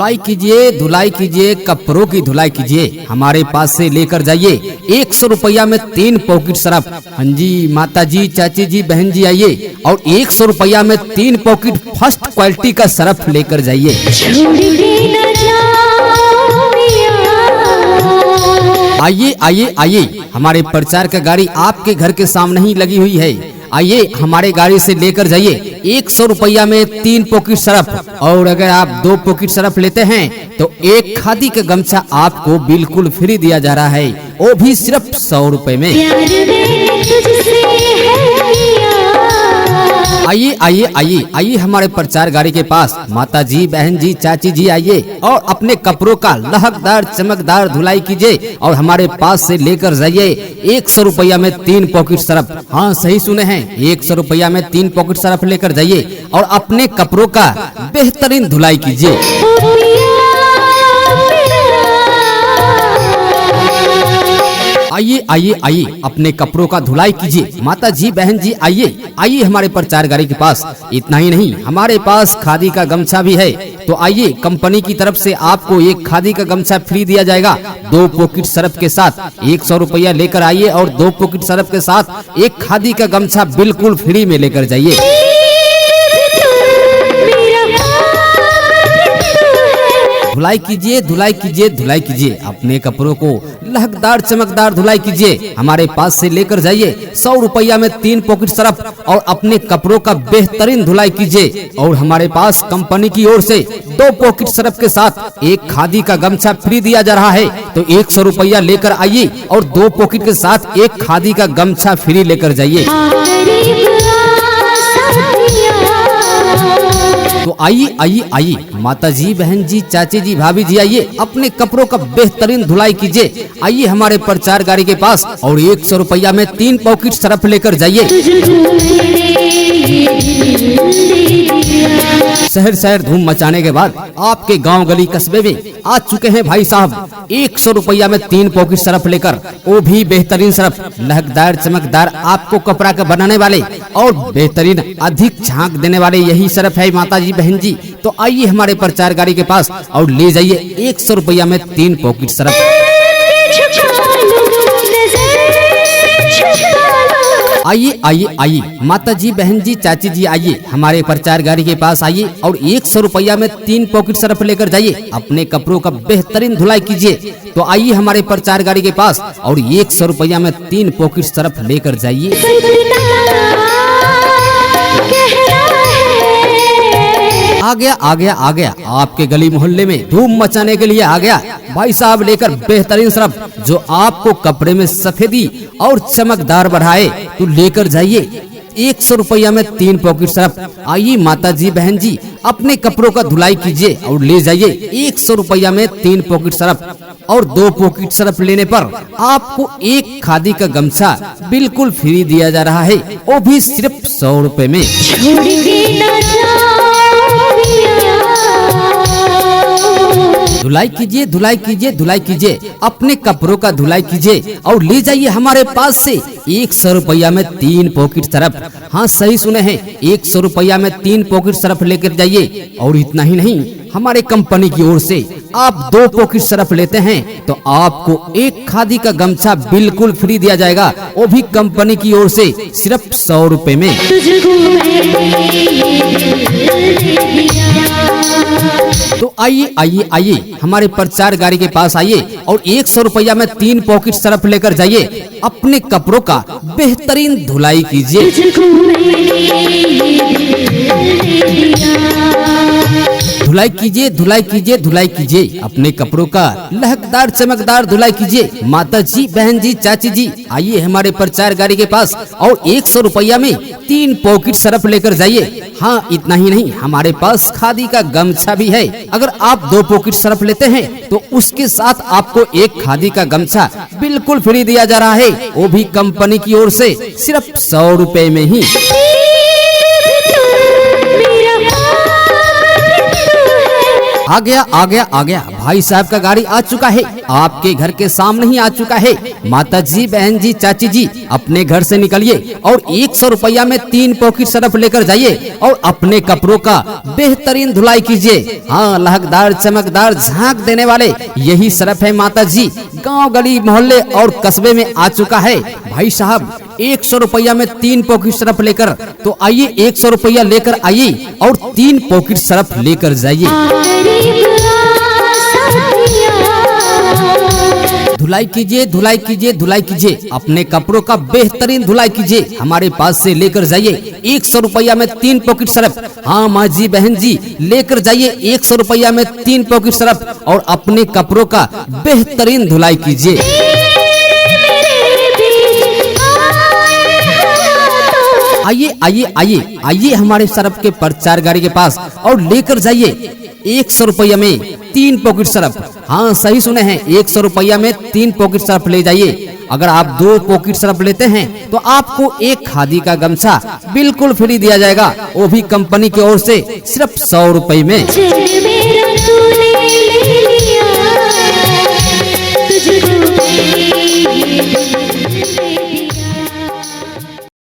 धुलाई कीजिए, कपड़ों की धुलाई कीजिए, हमारे पास से लेकर जाइए 100 रुपया में 3 पॉकेट सरफ। हाँ जी माता जी, चाची जी, बहन जी आइए और 100 रुपया में 3 पॉकेट फर्स्ट क्वालिटी का सरफ लेकर जाइए। आइए आइए आइए, हमारे प्रचार का गाड़ी आपके घर के सामने ही लगी हुई है। आइए हमारे गाड़ी से लेकर जाइए 100 रुपया में 3 पॉकेट सरफ, और अगर आप 2 पॉकेट सरफ लेते हैं तो एक खादी का गमछा आपको बिल्कुल फ्री दिया जा रहा है, वो भी सिर्फ 100 रुपए में। आइए आइए आइए आइए हमारे प्रचार गाड़ी के पास, माता जी, बहन जी, चाची जी आइए और अपने कपड़ों का लहकदार चमकदार धुलाई कीजिए और हमारे पास से लेकर जाइए 100 रुपया में 3 पॉकेट सरफ। हाँ सही सुने हैं, 100 रुपया में 3 पॉकेट सरफ लेकर जाइए और अपने कपड़ों का बेहतरीन धुलाई कीजिए। आइए आइए आइए अपने कपड़ों का धुलाई कीजिए, माता जी, बहन जी आइए आइए हमारे प्रचार गाड़ी के पास। इतना ही नहीं, हमारे पास खादी का गमछा भी है, तो आइए कंपनी की तरफ से आपको एक खादी का गमछा फ्री दिया जाएगा 2 पॉकेट सरफ के साथ। 100 रुपया लेकर आइए और 2 पॉकेट सरफ के साथ एक खादी का गमछा बिल्कुल फ्री में लेकर जाइए। धुलाई कीजिए, धुलाई कीजिए, धुलाई कीजिए, अपने कपड़ों को लहकदार चमकदार धुलाई कीजिए, हमारे पास से लेकर जाइए 100 रुपया में 3 पॉकेट सरफ और अपने कपड़ों का बेहतरीन धुलाई कीजिए। और हमारे पास कंपनी की ओर से 2 पॉकेट सरफ के साथ एक खादी का गमछा फ्री दिया जा रहा है, तो 100 रुपया लेकर आइए और 2 पॉकेट के साथ एक खादी का गमछा फ्री लेकर जाइए। तो आइए आइए आइए माता जी, बहन जी, चाची जी, भाभी जी आइए अपने कपड़ों का बेहतरीन धुलाई कीजिए। आइए हमारे प्रचार गाड़ी के पास और 100 रुपया में 3 पॉकेट सरफ लेकर जाइए। शहर शहर धूम मचाने के बाद आपके गांव गली कस्बे में आ चुके हैं भाई साहब 100 रुपया में 3 पॉकेट सरफ लेकर, वो भी बेहतरीन सरफ, लहकदार चमकदार, आपको कपड़ा का बनाने वाले और बेहतरीन अधिक झांक देने वाले यही सरफ है माता जी, बहन जी। तो आइए हमारे प्रचार गाड़ी के पास और ले जाइए 100 रुपया में 3 पॉकेट सरफ। आइए आइए आइए माता जी, बहन जी, चाची जी आइए हमारे प्रचार गाड़ी के पास आइए और 100 रुपया में 3 पॉकेट सरफ लेकर जाइए, अपने कपड़ों का बेहतरीन धुलाई कीजिए। तो आइए हमारे प्रचार गाड़ी के पास और 100 रुपया में 3 पॉकेट सरफ लेकर जाइए। आ गया आपके गली मोहल्ले में धूम मचाने के लिए आ गया भाई साहब लेकर बेहतरीन सरफ, जो आपको कपड़े में सफेदी और चमकदार बढ़ाए। तो लेकर जाइए 100 रुपया में 3 पॉकेट सरफ। आइए माता जी, बहन जी अपने कपड़ों का धुलाई कीजिए और ले जाइए 100 रुपया में 3 पॉकेट सरफ, और 2 पॉकेट सरफ लेने पर आपको एक खादी का गमछा बिल्कुल फ्री दिया जा रहा है, वो भी सिर्फ 100 रुपए में। धुलाई कीजिए, धुलाई कीजिए, धुलाई कीजिए, अपने कपड़ों का धुलाई कीजिए और ले जाइए हमारे पास से 100 रुपया में 3 पॉकेट सरफ। हाँ सही सुने हैं, 100 रुपया में 3 पॉकेट सरफ लेकर जाइए। और इतना ही नहीं, हमारे कंपनी की ओर से आप 2 पॉकेट सरफ लेते हैं तो आपको एक खादी का गमछा बिल्कुल फ्री दिया जाएगा, वो भी कंपनी की ओर से सिर्फ 100 रुपए में। तो आइए आइए आइए हमारे प्रचार गाड़ी के पास आइए और 100 रुपया में 3 पॉकेट सरफ लेकर जाइए, अपने कपड़ों का बेहतरीन धुलाई कीजिए। धुलाई कीजिए, धुलाई कीजिए, धुलाई कीजिए, अपने कपड़ों का लहकदार चमकदार धुलाई कीजिए। माता जी, बहन जी, चाची जी आइए हमारे प्रचार गाड़ी के पास और 100 रुपया में 3 पॉकेट सरफ लेकर जाइए। हाँ इतना ही नहीं, हमारे पास खादी का गमछा भी है। अगर आप 2 पॉकेट सरफ लेते हैं तो उसके साथ आपको एक खादी का गमछा बिल्कुल फ्री दिया जा रहा है, वो भी कंपनी की ओर से सिर्फ 100 रुपए में ही। आ गया भाई साहब का गाड़ी आ चुका है, आपके घर के सामने ही आ चुका है। माता जी, बहन जी, चाची जी, अपने घर से निकलिए और 100 रुपया में 3 पॉकेट सरफ लेकर जाइए और अपने कपड़ों का बेहतरीन धुलाई कीजिए। हाँ, लहकदार, चमकदार, झांक देने वाले यही सरफ है माता जी। गाँव, गली, मोहल्ले और कस्बे में आ चुका है। भाई साहब 100 रुपया में 3 पॉकेट सरफ लेकर, तो आइए 100 रुपया लेकर आइए और 3 पॉकेट सरफ लेकर जाइए। धुलाई कीजिए, धुलाई कीजिए, धुलाई कीजिए, अपने कपड़ों का बेहतरीन धुलाई कीजिए। हमारे पास से लेकर जाइए 100 रुपया में 3 पॉकेट सरफ। हाँ माँ जी, बहन जी, लेकर जाइए 100 रुपया में 3 पॉकेट सरफ और अपने कपड़ों का बेहतरीन धुलाई कीजिए। आइए हमारे सरफ के प्रचार गाड़ी के पास और लेकर जाइए 100 रुपया में 3 पॉकेट सरफ। हाँ, सही सुने हैं, 100 रुपया में 3 पॉकेट सरफ ले जाइए। अगर आप 2 पॉकेट सरफ लेते हैं तो आपको एक खादी का गमछा बिल्कुल फ्री दिया जाएगा, वो भी कंपनी की ओर से सिर्फ 100 रुपए में।